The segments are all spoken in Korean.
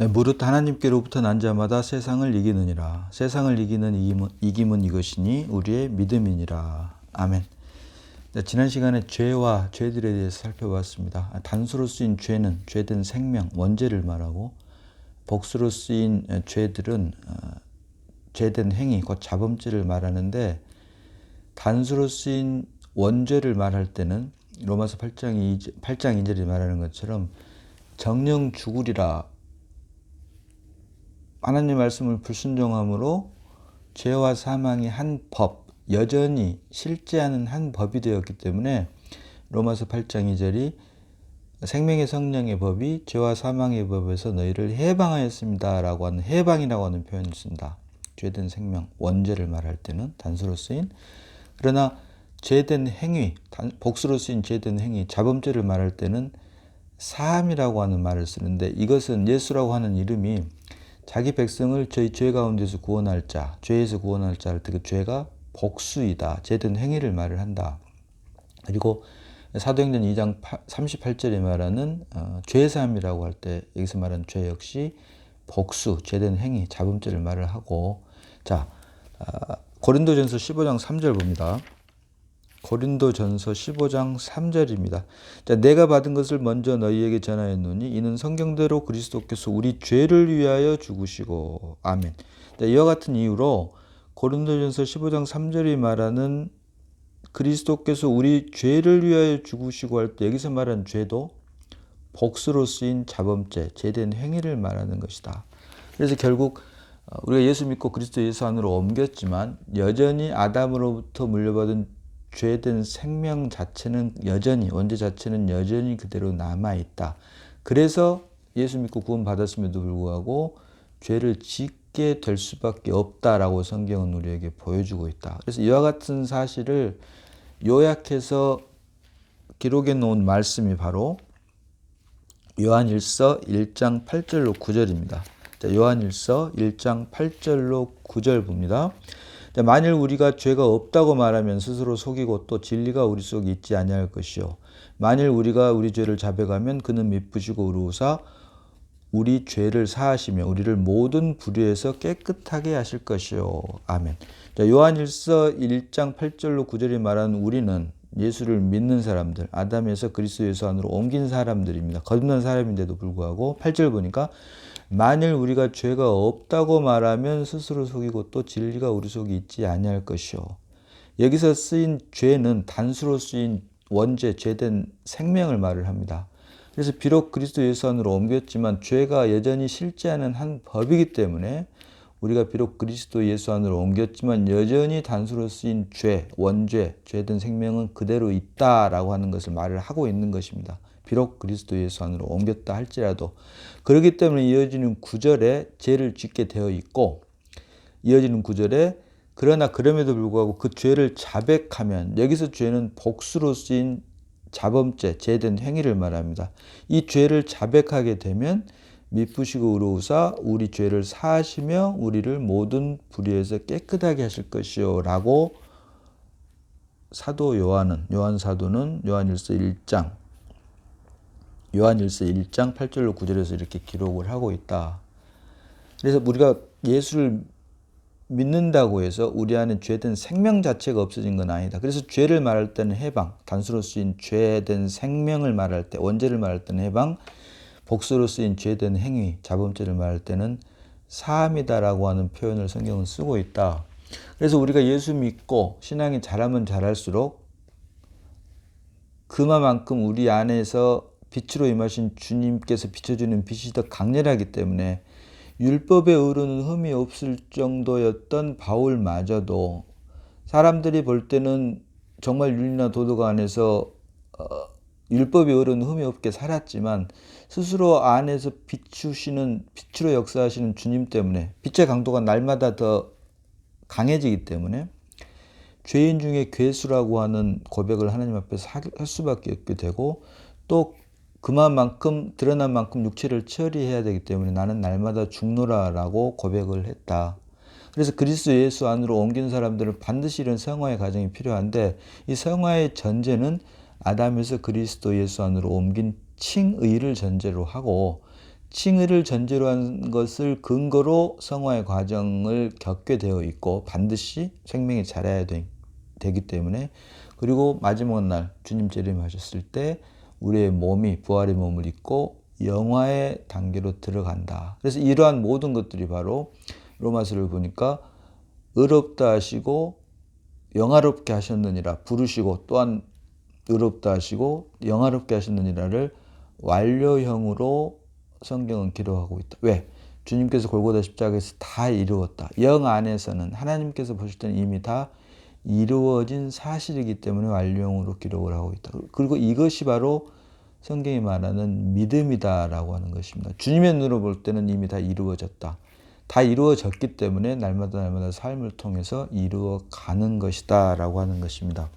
무릇 하나님께로부터 난 자마다 세상을 이기느니라. 세상을 이기는 이김은 이것이니 우리의 믿음이니라. 아멘. 지난 시간에 죄와 죄들에 대해서 살펴봤습니다. 단수로 쓰인 죄는 죄된 생명, 원죄를 말하고, 복수로 쓰인 죄들은 죄된 행위, 곧 자범죄를 말하는데, 단수로 쓰인 원죄를 말할 때는 로마서 8장 2절이 말하는 것처럼 정령 죽으리라. 하나님 말씀을 불순종함으로 죄와 사망이 한 법, 여전히 실제하는 한 법이 되었기 때문에 로마서 8장 2절이 생명의 성령의 법이 죄와 사망의 법에서 너희를 해방하였습니다 라고 하는, 해방이라고 하는 표현을 쓴다. 죄된 생명, 원죄를 말할 때는 단수로 쓰인, 그러나 죄된 행위, 복수로 쓰인 죄된 행위, 자범죄를 말할 때는 사함이라고 하는 말을 쓰는데, 이것은 예수라고 하는 이름이 자기 백성을 저희 죄 가운데서 구원할 자, 죄에서 구원할 자 할 때 그 죄가 복수이다. 죄된 행위를 말을 한다. 그리고 사도행전 2장 38절에 말하는 죄사함이라고 할 때 여기서 말하는 죄 역시 복수, 죄된 행위, 자범죄를 말을 하고, 자, 고린도전서 15장 3절 봅니다. 고린도전서 15장 3절입니다. 자, 내가 받은 것을 먼저 너희에게 전하였노니 이는 성경대로 그리스도께서 우리 죄를 위하여 죽으시고. 아멘. 자, 이와 같은 이유로 고린도전서 15장 3절이 말하는 그리스도께서 우리 죄를 위하여 죽으시고 할 때 여기서 말하는 죄도 복수로 쓰인 자범죄, 죄된 행위를 말하는 것이다. 그래서 결국 우리가 예수 믿고 그리스도 예수 안으로 옮겼지만 여전히 아담으로부터 물려받은 죄된 생명 자체는 여전히, 원죄 자체는 여전히 그대로 남아있다. 그래서 예수 믿고 구원 받았음에도 불구하고 죄를 짓게 될 수밖에 없다라고 성경은 우리에게 보여주고 있다. 그래서 이와 같은 사실을 요약해서 기록해 놓은 말씀이 바로 요한일서 1장 8절로 9절입니다. 자, 요한일서 1장 8절로 9절 봅니다. 자, 만일 우리가 죄가 없다고 말하면 스스로 속이고 또 진리가 우리 속에 있지 아니할 것이요. 만일 우리가 우리 죄를 자백하면 그는 미쁘시고 의로우사 우리 죄를 사하시며 우리를 모든 불의에서 깨끗하게 하실 것이요. 아멘. 자, 요한일서 1장 8절로 9절이 말하는 우리는 예수를 믿는 사람들, 아담에서 그리스도 예수 안으로 옮긴 사람들입니다. 거듭난 사람인데도 불구하고 8절 보니까 만일 우리가 죄가 없다고 말하면 스스로 속이고 또 진리가 우리 속에 있지 아니할 것이요. 여기서 쓰인 죄는 단수로 쓰인 원죄, 죄된 생명을 말을 합니다. 그래서 비록 그리스도 예수 안으로 옮겼지만 죄가 여전히 실제하는 한 법이기 때문에 우리가 비록 그리스도 예수 안으로 옮겼지만 여전히 단수로 쓰인 죄, 원죄, 죄된 생명은 그대로 있다라고 하는 것을 말을 하고 있는 것입니다. 비록 그리스도 예수 안으로 옮겼다 할지라도. 그렇기 때문에 이어지는 9절에 죄를 짓게 되어 있고, 이어지는 9절에 그러나 그럼에도 불구하고 그 죄를 자백하면, 여기서 죄는 복수로 쓰인 자범죄, 죄된 행위를 말합니다. 이 죄를 자백하게 되면 미쁘시고 의로우사 우리 죄를 사하시며 우리를 모든 불의에서 깨끗하게 하실 것이요 라고 사도 요한 사도는 요한일서 1장 8절로 9절에서 이렇게 기록을 하고 있다. 그래서 우리가 예수를 믿는다고 해서 우리 안에 죄된 생명 자체가 없어진 건 아니다. 그래서 죄를 말할 때는 해방, 단수로 쓰인 죄된 생명을 말할 때, 원죄를 말할 때는 해방, 복수로 쓰인 죄된 행위, 자범죄를 말할 때는 사함이다라고 하는 표현을 성경은 쓰고 있다. 그래서 우리가 예수 믿고 신앙이 자라면 자랄수록 그만큼 우리 안에서 빛으로 임하신 주님께서 비춰주는 빛이 더 강렬하기 때문에 율법에 의로는 흠이 없을 정도였던 바울마저도 사람들이 볼 때는 정말 윤리나 도덕 안에서 율법에 의로는 흠이 없게 살았지만 스스로 안에서 비추시는, 빛으로 역사하시는 주님 때문에 빛의 강도가 날마다 더 강해지기 때문에 죄인 중에 괴수라고 하는 고백을 하나님 앞에서 할 수밖에 없게 되고, 또 그만큼 드러난 만큼 육체를 처리해야 되기 때문에 나는 날마다 죽노라라고 고백을 했다. 그래서 그리스도 예수 안으로 옮긴 사람들은 반드시 이런 성화의 과정이 필요한데, 이 성화의 전제는 아담에서 그리스도 예수 안으로 옮긴 칭의를 전제로 하고, 칭의를 전제로 한 것을 근거로 성화의 과정을 겪게 되어 있고 반드시 생명이 자라야 되기 때문에, 그리고 마지막 날 주님 재림하셨을 때 우리의 몸이 부활의 몸을 입고 영화의 단계로 들어간다. 그래서 이러한 모든 것들이 바로 로마서를 보니까 의롭다 하시고 영화롭게 하셨느니라 부르시고 또한 의롭다 하시고 영화롭게 하셨느니라를 완료형으로 성경은 기록하고 있다. 왜? 주님께서 골고다 십자가에서 다 이루었다. 영 안에서는 하나님께서 보실 때는 이미 다 이루어진 사실이기 때문에 완료형으로 기록을 하고 있다. 그리고 이것이 바로 성경이 말하는 믿음이다라고 하는 것입니다. 주님의 눈으로 볼 때는 이미 다 이루어졌다. 다 이루어졌기 때문에 날마다 삶을 통해서 이루어가는 것이다 라고 하는 것입니다.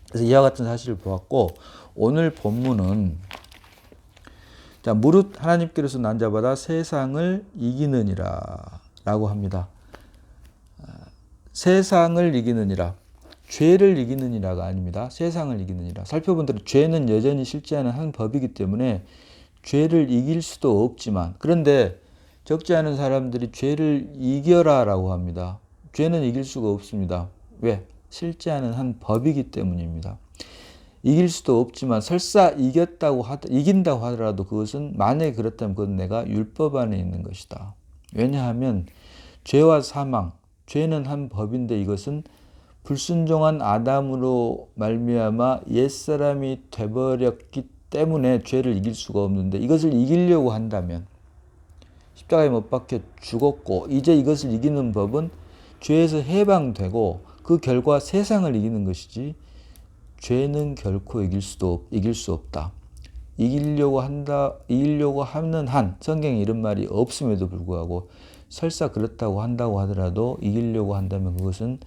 그래서 이와 같은 사실을 보았고, 오늘 본문은 자, 무릇 하나님께로서 난 자마다 세상을 이기느니라 라고 합니다. 세상을 이기느니라, 죄를 이기느니라가 아닙니다. 세상을 이기느니라. 살펴본 대로 죄는 여전히 실제하는 한 법이기 때문에 죄를 이길 수도 없지만, 그런데 적지 않은 사람들이 죄를 이겨라 라고 합니다. 죄는 이길 수가 없습니다. 왜? 실제하는 한 법이기 때문입니다. 이길 수도 없지만 설사 이긴다고 하더라도 그것은 만약에 그렇다면 그건 내가 율법 안에 있는 것이다. 왜냐하면 죄와 사망, 죄는 한 법인데 이것은 불순종한 아담으로 말미암아 옛사람이 돼버렸기 때문에 죄를 이길 수가 없는데, 이것을 이기려고 한다면 십자가에 못 박혀 죽었고 이제 이것을 이기는 법은 죄에서 해방되고 그 결과 세상을 이기는 것이지, 죄는 결코 이길 수 없다. 이기려고 하는 한, 성경에 이런 말이 없음에도 불구하고 설사 그렇다고 한다고 하더라도 이기려고 한다면 그것은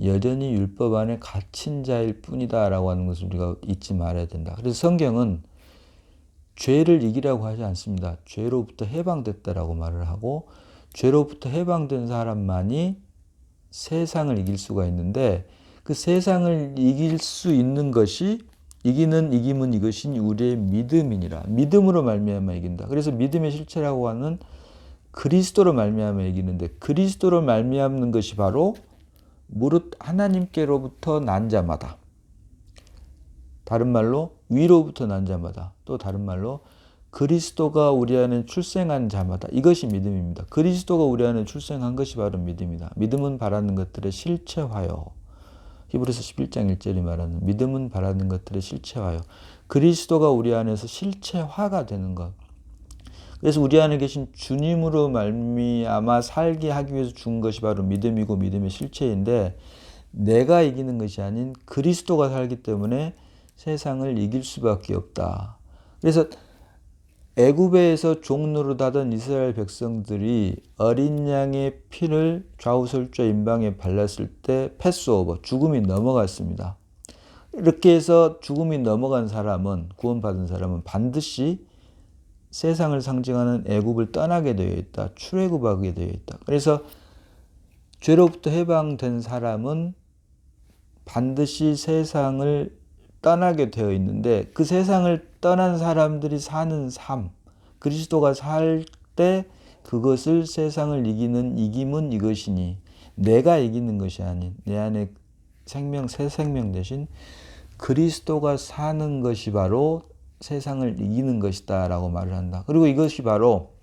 여전히 율법 안에 갇힌 자일 뿐이다 라고 하는 것을 우리가 잊지 말아야 된다. 그래서 성경은 죄를 이기라고 하지 않습니다. 죄로부터 해방됐다라고 말을 하고, 죄로부터 해방된 사람만이 세상을 이길 수가 있는데, 그 세상을 이길 수 있는 것이 이기는 이것이 우리의 믿음이니라. 믿음으로 말미암아 이긴다. 그래서 믿음의 실체라고 하는 그리스도로 말미암아 이기는데, 그리스도로 말미암는 것이 바로 무릇 하나님께로부터 난 자마다, 다른 말로 위로부터 난 자마다, 또 다른 말로 그리스도가 우리 안에 출생한 자마다, 이것이 믿음입니다. 그리스도가 우리 안에 출생한 것이 바로 믿음이다. 믿음은 바라는 것들의 실체화요. 히브리서 11장 1절이 말하는 믿음은 바라는 것들의 실체화요. 그리스도가 우리 안에서 실체화가 되는 것. 그래서 우리 안에 계신 주님으로 말미암아 살게 하기 위해서 준 것이 바로 믿음이고 믿음의 실체인데, 내가 이기는 것이 아닌 그리스도가 살기 때문에 세상을 이길 수밖에 없다. 그래서 애굽에서 종노릇하던 이스라엘 백성들이 어린 양의 피를 좌우설좌 임방에 발랐을 때 패스오버, 죽음이 넘어갔습니다. 이렇게 해서 죽음이 넘어간 사람은, 구원받은 사람은 반드시 세상을 상징하는 애굽을 떠나게 되어 있다. 출애굽하게 되어 있다. 그래서 죄로부터 해방된 사람은 반드시 세상을 떠나게 되어 있는데, 그 세상을 떠난 사람들이 사는 삶, 그리스도가 살 때 그것을 세상을 이기는 이김은 이것이니, 내가 이기는 것이 아닌 내 안에 새 생명 대신 그리스도가 사는 것이 바로 세상을 이기는 것이다 라고 말을 한다. 그리고 이것이 바로,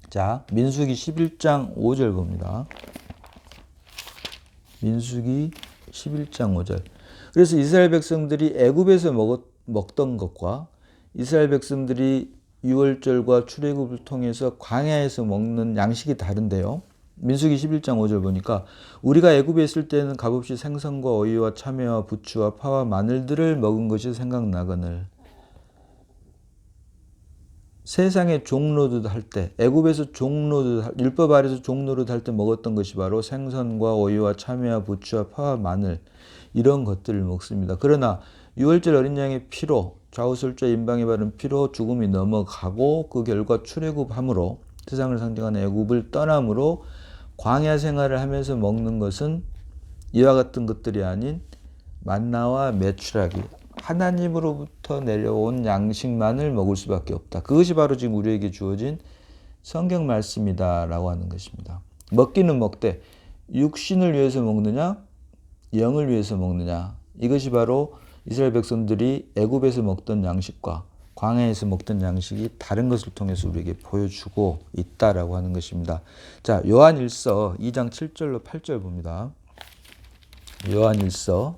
자, 민수기 11장 5절 봅니다. 민수기 11장 5절. 그래서 이스라엘 백성들이 애굽에서 먹던 것과 이스라엘 백성들이 유월절과 출애굽을 통해서 광야에서 먹는 양식이 다른데요. 민수기 11장 5절 보니까 우리가 애굽에 있을 때는 값없이 생선과 어이와 참외와 부추와 파와 마늘들을 먹은 것이 생각나거늘, 세상의 종노릇 할 때, 애굽에서 율법 아래서 종노릇 할 때 먹었던 것이 바로 생선과 어이와 참외와 부추와 파와 마늘, 이런 것들을 먹습니다. 그러나 유월절 어린 양의 피로, 좌우설좌 임방에 바른 피로 죽음이 넘어가고 그 결과 출애굽함으로, 세상을 상징하는 애굽을 떠남으로 광야 생활을 하면서 먹는 것은 이와 같은 것들이 아닌 만나와 메추라기, 하나님으로부터 내려온 양식만을 먹을 수밖에 없다. 그것이 바로 지금 우리에게 주어진 성경 말씀이다라고 하는 것입니다. 먹기는 먹되 육신을 위해서 먹느냐 영을 위해서 먹느냐, 이것이 바로 이스라엘 백성들이 애굽에서 먹던 양식과 광야에서 먹던 양식이 다른 것을 통해서 우리에게 보여주고 있다라고 하는 것입니다. 자, 요한일서 2장 7절로 8절 봅니다. 요한일서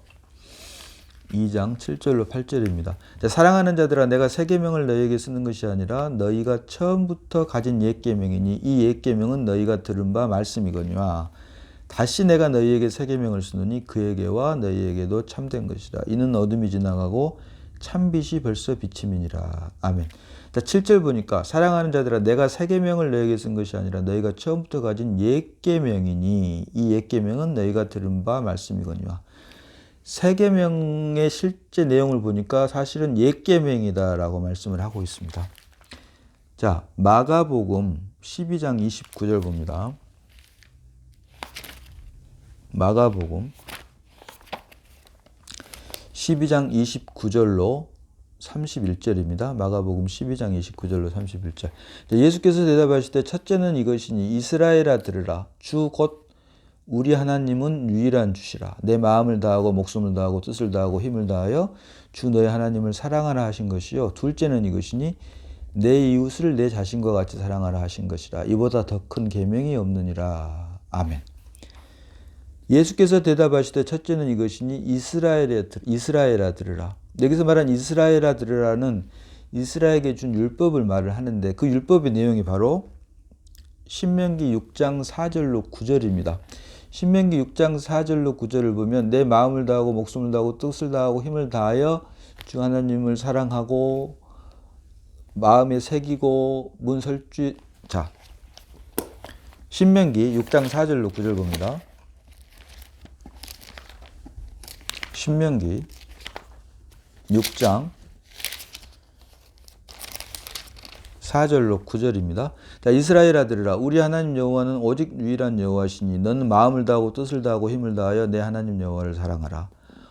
2장 7절로 8절입니다. 자, 사랑하는 자들아, 내가 새 계명을 너희에게 쓰는 것이 아니라 너희가 처음부터 가진 옛 계명이니 이 옛 계명은 너희가 들은 바 말씀이거니와 다시 내가 너희에게 새 계명을 쓰노니 그에게와 너희에게도 참된 것이라. 이는 어둠이 지나가고 참빛이 벌써 비침이니라. 아멘. 자, 7절 보니까 사랑하는 자들아, 내가 새 계명을 너희에게 쓴 것이 아니라 너희가 처음부터 가진 옛 계명이니 이 옛 계명은 너희가 들은 바 말씀이거니와. 새 계명의 실제 내용을 보니까 사실은 옛 계명이다라고 말씀을 하고 있습니다. 자, 마가복음 12장 29절 봅니다. 마가복음 12장 29절로 31절입니다. 마가복음 12장 29절로 31절. 예수께서 대답하실 때 첫째는 이것이니 이스라엘아 들으라. 주 곧 우리 하나님은 유일한 주시라. 내 마음을 다하고 목숨을 다하고 뜻을 다하고 힘을 다하여 주 너의 하나님을 사랑하라 하신 것이요. 둘째는 이것이니 내 이웃을 내 자신과 같이 사랑하라 하신 것이라. 이보다 더 큰 계명이 없느니라. 아멘. 예수께서 대답하시되 첫째는 이것이니 이스라엘아 들으라. 여기서 말한 이스라엘아 들으라는 이스라엘에게 준 율법을 말을 하는데 그 율법의 내용이 바로 신명기 6장 4절로 9절입니다. 신명기 6장 4절로 9절을 보면 내 마음을 다하고 목숨을 다하고 뜻을 다하고 힘을 다하여 주 하나님을 사랑하고 마음에 새기고 문설주. 자, 신명기 6장 4절로 9절 봅니다. 신명기 6장 4절로 9절입니다. 자, 이스라엘아 들으라. 우리 하나님 여호와는 오직 유일한 여호와시니 너는 마음을 다하고 뜻을 다하고 힘을 다하여 내 하나님 여호와를 사랑하라.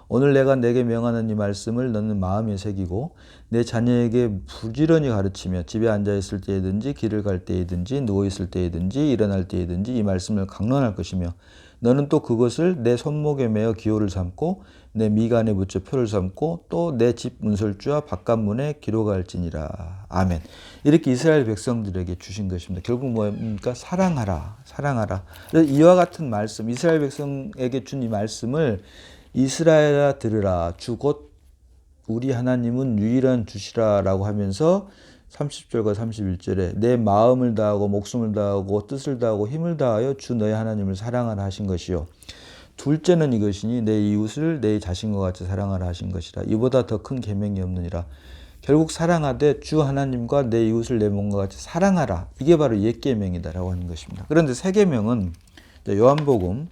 오늘 내가 내게 명하는 이 말씀을 너는 마음에 새기고 내 자녀에게 부지런히 가르치며 집에 앉아있을 때이든지 길을 갈 때이든지 누워있을 때이든지 일어날 때이든지 이 말씀을 강론할 것이며 너는 또 그것을 내 손목에 매어 기호를 삼고 내 미간에 붙여 표를 삼고 또 내 집 문설주와 바깥문에 기록할지니라. 아멘. 이렇게 이스라엘 백성들에게 주신 것입니다. 결국 뭡니까? 사랑하라. 사랑하라. 이와 같은 말씀, 이스라엘 백성에게 준 이 말씀을 이스라엘아 들으라. 주 곧 우리 하나님은 유일한 주시라 라고 하면서 30절과 31절에 내 마음을 다하고 목숨을 다하고 뜻을 다하고 힘을 다하여 주 너의 하나님을 사랑하라 하신 것이요. 둘째는 이것이니 내 이웃을 내 자신과 같이 사랑하라 하신 것이라. 이보다 더 큰 계명이 없느니라. 결국 사랑하되 주 하나님과 내 이웃을 내 몸과 같이 사랑하라. 이게 바로 옛 계명이다라고 하는 것입니다. 그런데 새 계명은 요한복음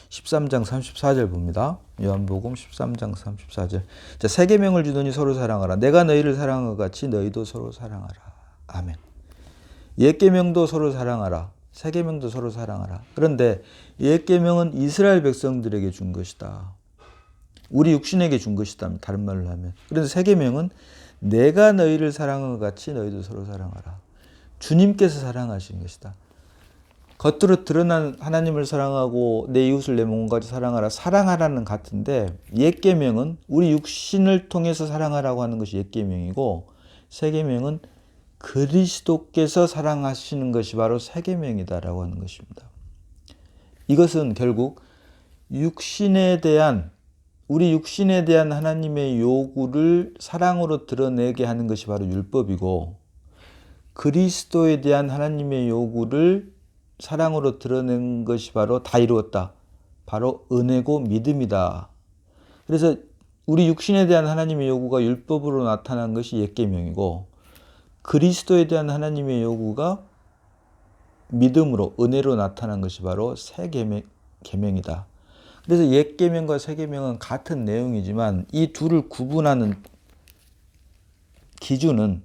13장 34절 봅니다. 요한복음 13장 34절. 자, 새 계명을 주더니 서로 사랑하라. 내가 너희를 사랑한 것 같이 너희도 서로 사랑하라. 아멘. 옛 계명도 서로 사랑하라. 새 계명도 서로 사랑하라. 그런데 옛 계명은 이스라엘 백성들에게 준 것이다. 우리 육신에게 준 것이다. 다른 말로 하면. 그런데 새 계명은 내가 너희를 사랑한 것 같이 너희도 서로 사랑하라. 주님께서 사랑하신 것이다. 겉으로 드러난 하나님을 사랑하고 내 이웃을 내 몸과 같이 사랑하라. 사랑하라는 같은데 옛 계명은 우리 육신을 통해서 사랑하라고 하는 것이 옛 계명이고 새 계명은 그리스도께서 사랑하시는 것이 바로 새 계명이다라고 하는 것입니다. 이것은 결국 육신에 대한 우리 육신에 대한 하나님의 요구를 사랑으로 드러내게 하는 것이 바로 율법이고 그리스도에 대한 하나님의 요구를 사랑으로 드러낸 것이 바로 다 이루었다. 바로 은혜고 믿음이다. 그래서 우리 육신에 대한 하나님의 요구가 율법으로 나타난 것이 옛 계명이고 그리스도에 대한 하나님의 요구가 믿음으로 은혜로 나타난 것이 바로 새 계명이다. 그래서 옛 계명과 새 계명은 같은 내용이지만 이 둘을 구분하는 기준은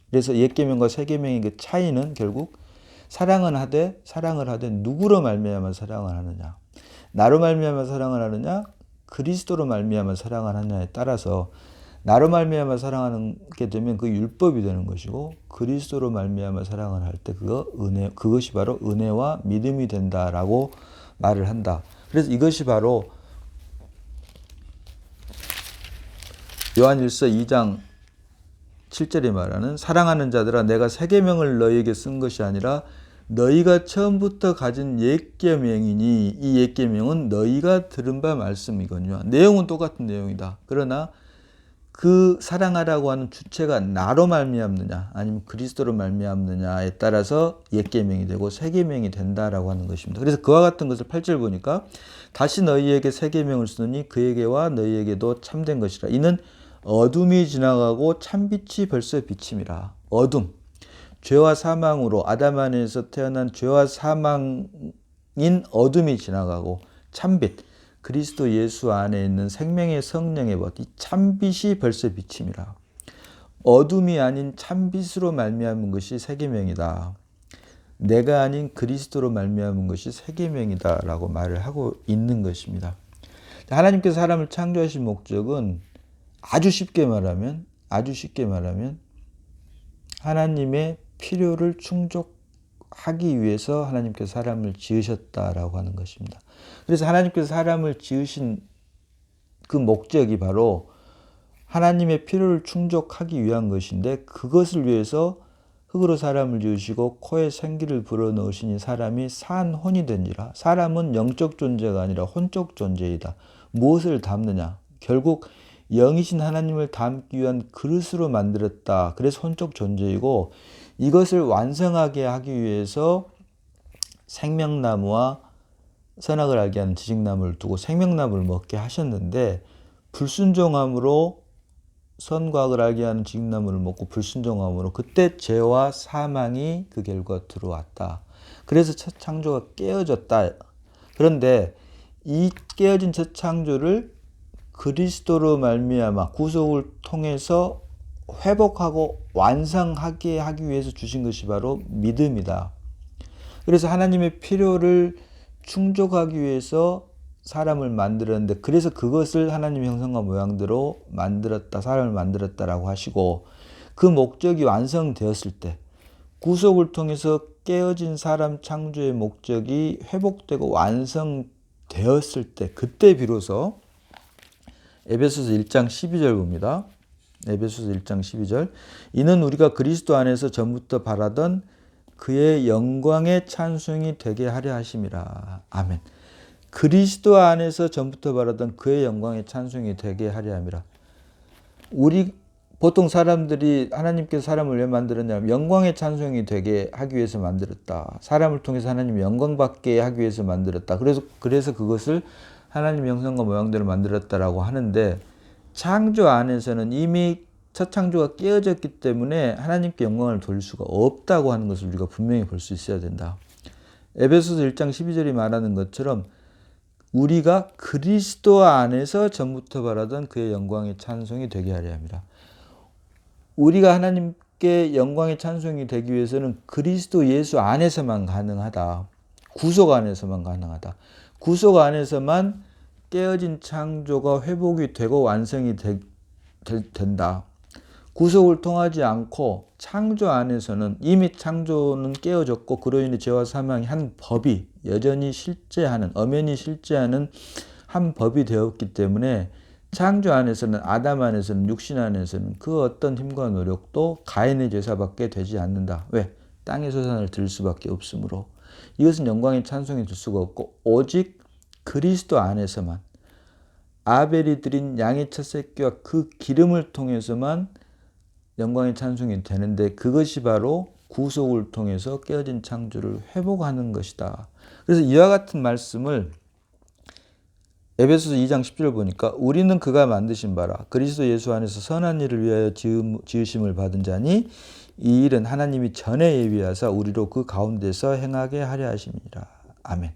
그래서 옛 계명과 새 계명의 그 차이는 결국 사랑을 하되 누구로 말미암아 사랑을 하느냐, 나로 말미암아 사랑을 하느냐, 그리스도로 말미암아 사랑을 하느냐에 따라서 나로 말미암아 사랑하게 되면 그 율법이 되는 것이고 그리스도로 말미암아 사랑을 할 때 그것이 바로 은혜와 믿음이 된다라고 말을 한다. 그래서 이것이 바로 요한일서 2장 7절에 말하는 사랑하는 자들아 내가 새 계명을 너희에게 쓴 것이 아니라 너희가 처음부터 가진 옛 계명이니 이 옛 계명은 너희가 들은 바 말씀이거니와. 내용은 똑같은 내용이다. 그러나 그 사랑하라고 하는 주체가 나로 말미암느냐 아니면 그리스도로 말미암느냐에 따라서 옛 계명이 되고 새 계명이 된다라고 하는 것입니다. 그래서 그와 같은 것을 8절 보니까 다시 너희에게 새 계명을 쓰노니 그에게와 너희에게도 참된 것이라. 이는 어둠이 지나가고 참빛이 벌써 비침이라. 어둠, 죄와 사망으로 아담 안에서 태어난 죄와 사망인 어둠이 지나가고 참빛, 그리스도 예수 안에 있는 생명의 성령의 벗, 이 참빛이 벌써 비침이라. 어둠이 아닌 참빛으로 말미암은 것이 새 계명이다. 내가 아닌 그리스도로 말미암은 것이 새 계명이다라고 말을 하고 있는 것입니다. 하나님께서 사람을 창조하신 목적은 아주 쉽게 말하면 하나님의 필요를 충족하기 위해서 하나님께서 사람을 지으셨다라고 하는 것입니다. 그래서 하나님께서 사람을 지으신 그 목적이 바로 하나님의 필요를 충족하기 위한 것인데 그것을 위해서 흙으로 사람을 지으시고 코에 생기를 불어넣으시니 사람이 산 혼이 된지라. 사람은 영적 존재가 아니라 혼적 존재이다. 무엇을 담느냐? 결국 영이신 하나님을 담기 위한 그릇으로 만들었다. 그래서 혼적 존재이고 이것을 완성하게 하기 위해서 생명나무와 선악을 알게 하는 지식나무를 두고 생명나무를 먹게 하셨는데 불순종함으로 선과 악을 알게 하는 지식나무를 먹고 불순종함으로 그때 죄와 사망이 그 결과 들어왔다. 그래서 첫 창조가 깨어졌다. 그런데 이 깨어진 첫 창조를 그리스도로 말미암아 구속을 통해서 회복하고 완성하게 하기 위해서 주신 것이 바로 믿음이다. 그래서 하나님의 필요를 충족하기 위해서 사람을 만들었는데 그래서 그것을 하나님의 형상과 모양대로 만들었다. 사람을 만들었다라고 하시고 그 목적이 완성되었을 때 구속을 통해서 깨어진 사람 창조의 목적이 회복되고 완성되었을 때 그때 비로소 에베소서 1장 12절 봅니다. 에베소서 1장 12절. 이는 우리가 그리스도 안에서 전부터 바라던 그의 영광의 찬송이 되게 하려 하심이라. 아멘. 그리스도 안에서 전부터 바라던 그의 영광의 찬송이 되게 하려 함이라. 우리 보통 사람들이 하나님께서 사람을 왜 만들었냐면 영광의 찬송이 되게 하기 위해서 만들었다. 사람을 통해서 하나님 영광 받게 하기 위해서 만들었다. 그래서 그것을 하나님의 형상과 모양대로 만들었다라고 하는데 창조 안에서는 이미 첫 창조가 깨어졌기 때문에 하나님께 영광을 돌릴 수가 없다고 하는 것을 우리가 분명히 볼 수 있어야 된다. 에베소서 1장 12절이 말하는 것처럼 우리가 그리스도 안에서 전부터 바라던 그의 영광의 찬송이 되게 하려 합니다. 우리가 하나님께 영광의 찬송이 되기 위해서는 그리스도 예수 안에서만 가능하다. 구속 안에서만 가능하다. 구속 안에서만 깨어진 창조가 회복이 되고 완성이 된다. 구속을 통하지 않고 창조 안에서는 이미 창조는 깨어졌고 그로 인해 죄와 사망이 한 법이 여전히 실제하는 엄연히 실제하는 한 법이 되었기 때문에 창조 안에서는 아담 안에서는 육신 안에서는 그 어떤 힘과 노력도 가인의 제사밖에 되지 않는다. 왜? 땅의 소산을 드릴 수밖에 없으므로. 이것은 영광의 찬송이 될 수가 없고 오직 그리스도 안에서만 아벨이 드린 양의 첫 새끼와 그 기름을 통해서만 영광의 찬송이 되는데 그것이 바로 구속을 통해서 깨어진 창조를 회복하는 것이다. 그래서 이와 같은 말씀을 에베소서 2장 10절 보니까 우리는 그가 만드신 바라 그리스도 예수 안에서 선한 일을 위하여 지으심을 받은 자니 이 일은 하나님이 전에 예비하사 우리로 그 가운데서 행하게 하려 하심이라. 아멘.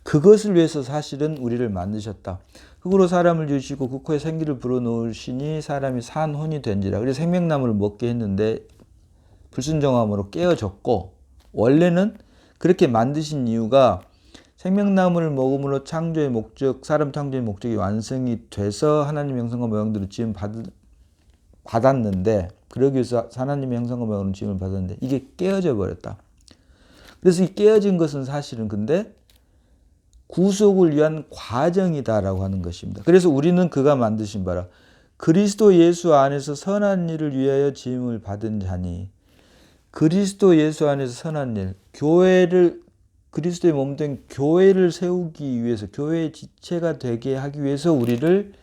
그것을 위해서 사실은 우리를 만드셨다. 흙으로 사람을 지으시고 그 코에 생기를 불어넣으시니 사람이 산 혼이 된지라. 그래서 생명나무를 먹게 했는데 불순종함으로 깨어졌고 원래는 그렇게 만드신 이유가 생명나무를 먹음으로 창조의 목적, 사람 창조의 목적이 완성이 돼서 하나님 형상과 모양대로 지음 받았는데, 그러기 위해서 하나님의 형상과 모양으로 지음을 받았는데 이게 깨어져 버렸다. 그래서 이 깨어진 것은 사실은 근데 구속을 위한 과정이다라고 하는 것입니다. 그래서 우리는 그가 만드신 바라 그리스도 예수 안에서 선한 일을 위하여 지음을 받은 자니, 그리스도 예수 안에서 선한 일, 교회를, 그리스도의 몸된 교회를 세우기 위해서, 교회의 지체가 되게 하기 위해서 우리를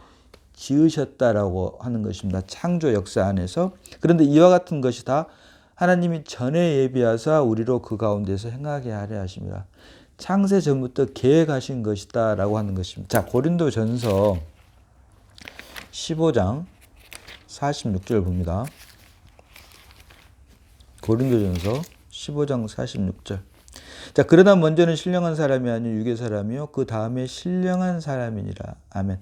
지으셨다라고 하는 것입니다. 창조 역사 안에서. 그런데 이와 같은 것이 다 하나님이 전에 예비하사 우리로 그 가운데서 행하게 하려 하십니다. 창세 전부터 계획하신 것이다 라고 하는 것입니다. 자, 고린도전서 15장 46절 봅니다. 고린도전서 15장 46절. 자, 그러나 먼저는 신령한 사람이 아니요 육의 사람이요 그 다음에 신령한 사람이니라. 아멘.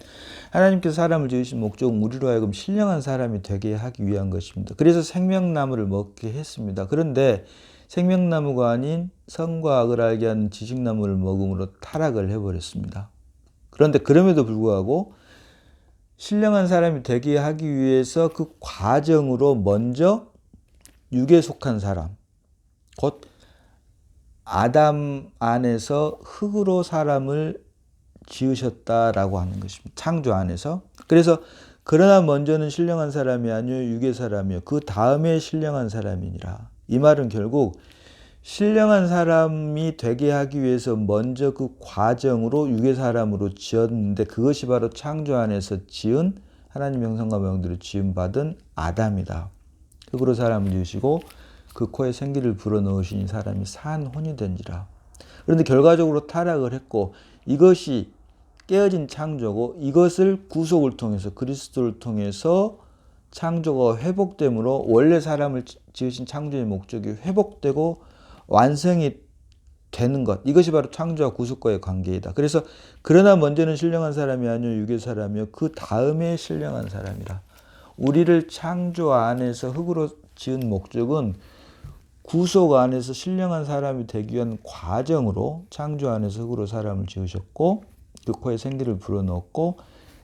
하나님께서 사람을 지으신 목적은 우리로 하여금 신령한 사람이 되게 하기 위한 것입니다. 그래서 생명나무를 먹게 했습니다. 그런데 생명나무가 아닌 선과 악을 알게 하는 지식나무를 먹음으로 타락을 해버렸습니다. 그런데 그럼에도 불구하고 신령한 사람이 되게 하기 위해서 그 과정으로 먼저 육에 속한 사람, 곧 아담 안에서 흙으로 사람을 지으셨다라고 하는 것입니다. 창조 안에서. 그래서 그러나 먼저는 신령한 사람이 아니요 육의 사람이요 그 다음에 신령한 사람이니라. 이 말은 결국 신령한 사람이 되게 하기 위해서 먼저 그 과정으로 육의 사람으로 지었는데, 그것이 바로 창조 안에서 지은 하나님 형상과 모양대로 지음받은 아담이다. 흙으로 사람을 지으시고 그 코에 생기를 불어넣으시니 사람이 산 혼이 된지라. 그런데 결과적으로 타락을 했고 이것이 깨어진 창조고, 이것을 구속을 통해서 그리스도를 통해서 창조가 회복됨으로 원래 사람을 지으신 창조의 목적이 회복되고 완성이 되는 것, 이것이 바로 창조와 구속과의 관계이다. 그래서 그러나 먼저는 신령한 사람이 아니요 육의 사람이요 그 다음에 신령한 사람이라. 우리를 창조 안에서 흙으로 지은 목적은 구속 안에서 신령한 사람이 되기 위한 과정으로 창조 안에서 흙으로 사람을 지으셨고 그 코에 생기를 불어넣었고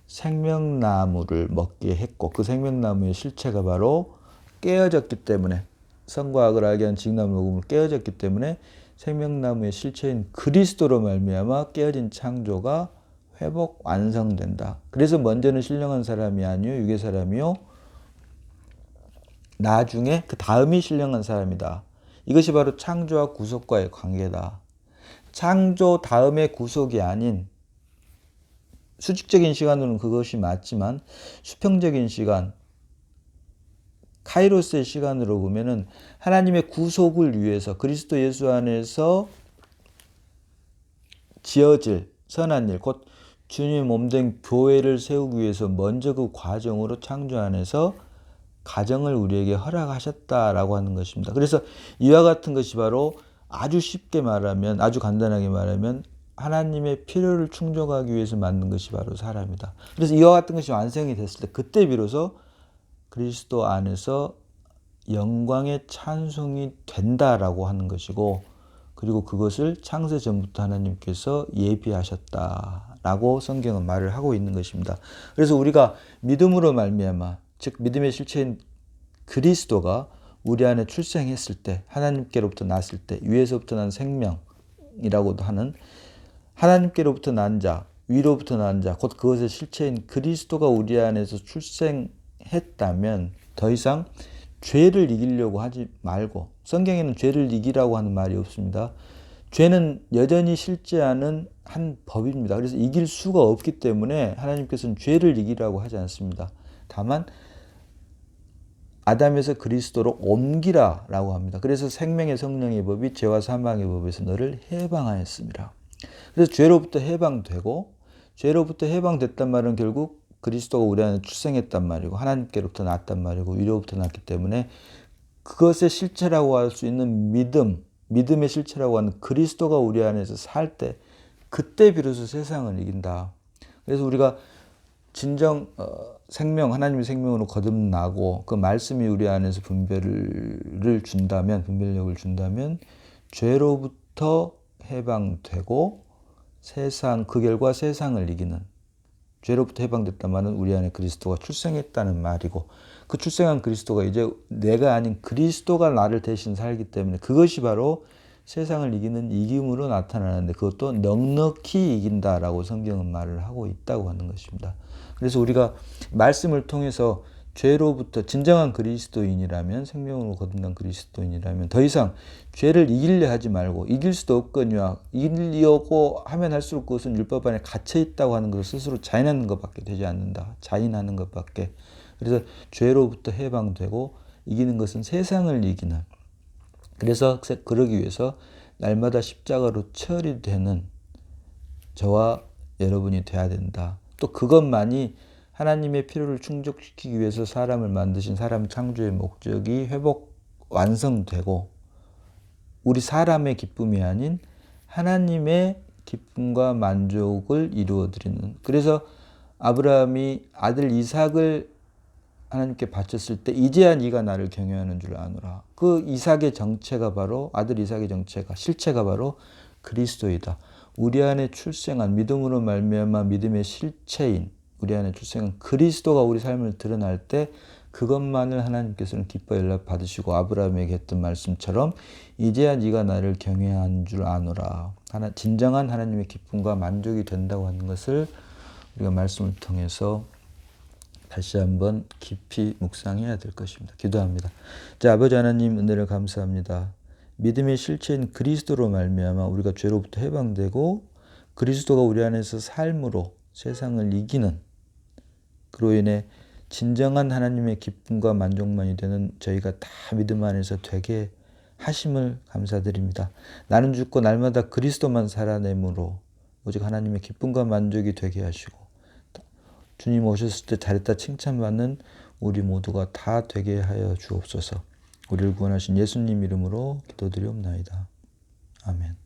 생명나무를 먹게 했고, 그 생명나무의 실체가 바로 깨어졌기 때문에, 선과 악을 알게 하는 지식나무를 먹음으로 깨어졌기 때문에 생명나무의 실체인 그리스도로 말미암아 깨어진 창조가 회복 완성된다. 그래서 먼저는 신령한 사람이 아니요 육의 사람이요 나중에 그 다음이 신령한 사람이다. 이것이 바로 창조와 구속과의 관계다. 창조 다음에 구속이 아닌, 수직적인 시간으로는 그것이 맞지만 수평적인 시간, 카이로스의 시간으로 보면은 하나님의 구속을 위해서 그리스도 예수 안에서 지어질 선한 일, 곧 주님의 몸된 교회를 세우기 위해서 먼저 그 과정으로 창조 안에서 가정을 우리에게 허락하셨다라고 하는 것입니다. 그래서 이와 같은 것이 바로 아주 쉽게 말하면, 아주 간단하게 말하면 하나님의 필요를 충족하기 위해서 만든 것이 바로 사람이다. 그래서 이와 같은 것이 완성이 됐을 때 그때 비로소 그리스도 안에서 영광의 찬송이 된다라고 하는 것이고, 그리고 그것을 창세 전부터 하나님께서 예비하셨다라고 성경은 말을 하고 있는 것입니다. 그래서 우리가 믿음으로 말미암아, 즉 믿음의 실체인 그리스도가 우리 안에 출생했을 때, 하나님께로부터 났을 때, 위에서부터 난 생명이라고도 하는 하나님께로부터 난 자, 위로부터 난 자, 곧 그것의 실체인 그리스도가 우리 안에서 출생했다면 더 이상 죄를 이기려고 하지 말고, 성경에는 죄를 이기라고 하는 말이 없습니다. 죄는 여전히 실제하는 한 법입니다. 그래서 이길 수가 없기 때문에 하나님께서는 죄를 이기라고 하지 않습니다. 다만 아담에서 그리스도로 옮기라라고 합니다. 그래서 생명의 성령의 법이 죄와 사망의 법에서 너를 해방하였습니다. 그래서 죄로부터 해방되고, 죄로부터 해방됐단 말은 결국 그리스도가 우리 안에 출생했단 말이고 하나님께로부터 났단 말이고 위로부터 났기 때문에 그것의 실체라고 할 수 있는 믿음의 실체라고 하는 그리스도가 우리 안에서 살 때, 그때 비로소 세상을 이긴다. 그래서 우리가 진정 생명, 하나님의 생명으로 거듭나고 그 말씀이 우리 안에서 분별력을 준다면 죄로부터 해방되고 그 결과 세상을 이기는, 죄로부터 해방됐단 말은 우리 안에 그리스도가 출생했다는 말이고, 그 출생한 그리스도가 이제 내가 아닌 그리스도가 나를 대신 살기 때문에 그것이 바로 세상을 이기는 이김으로 나타나는데, 그것도 넉넉히 이긴다라고 성경은 말을 하고 있다고 하는 것입니다. 그래서 우리가 말씀을 통해서 죄로부터 진정한 그리스도인이라면, 생명으로 거듭난 그리스도인이라면 더 이상 죄를 이기려 하지 말고, 이길 수도 없거니와 이기려고 하면 할수록 그것은 율법 안에 갇혀 있다고 하는 것을 스스로 자인하는 것밖에 되지 않는다. 자인하는 것밖에. 그래서 죄로부터 해방되고 이기는 것은 세상을 이기는, 그래서 그러기 위해서 날마다 십자가로 처리되는 저와 여러분이 돼야 된다. 또 그것만이 하나님의 필요를 충족시키기 위해서 사람을 만드신 사람 창조의 목적이 회복 완성되고, 우리 사람의 기쁨이 아닌 하나님의 기쁨과 만족을 이루어드리는, 그래서 아브라함이 아들 이삭을 하나님께 바쳤을 때 이제야 네가 나를 경외하는 줄 아노라. 그 이삭의 정체가 바로, 아들 이삭의 정체가, 실체가 바로 그리스도이다. 우리 안에 출생한, 믿음으로 말미암아 믿음의 실체인 우리 안에 출생한 그리스도가 우리 삶을 드러날 때 그것만을 하나님께서는 기뻐 연락 받으시고, 아브라함에게 했던 말씀처럼 이제야 네가 나를 경외한 줄 아노라. 진정한 하나님의 기쁨과 만족이 된다고 하는 것을 우리가 말씀을 통해서 다시 한번 깊이 묵상해야 될 것입니다. 기도합니다. 자, 아버지 하나님, 은혜를 감사합니다. 믿음의 실체인 그리스도로 말미암아 우리가 죄로부터 해방되고, 그리스도가 우리 안에서 삶으로 세상을 이기는, 그로 인해 진정한 하나님의 기쁨과 만족만이 되는 저희가 다 믿음 안에서 되게 하심을 감사드립니다. 나는 죽고 날마다 그리스도만 살아내므로 오직 하나님의 기쁨과 만족이 되게 하시고, 주님 오셨을 때 잘했다 칭찬받는 우리 모두가 다 되게 하여 주옵소서. 우리를 구원하신 예수님 이름으로 기도드리옵나이다. 아멘.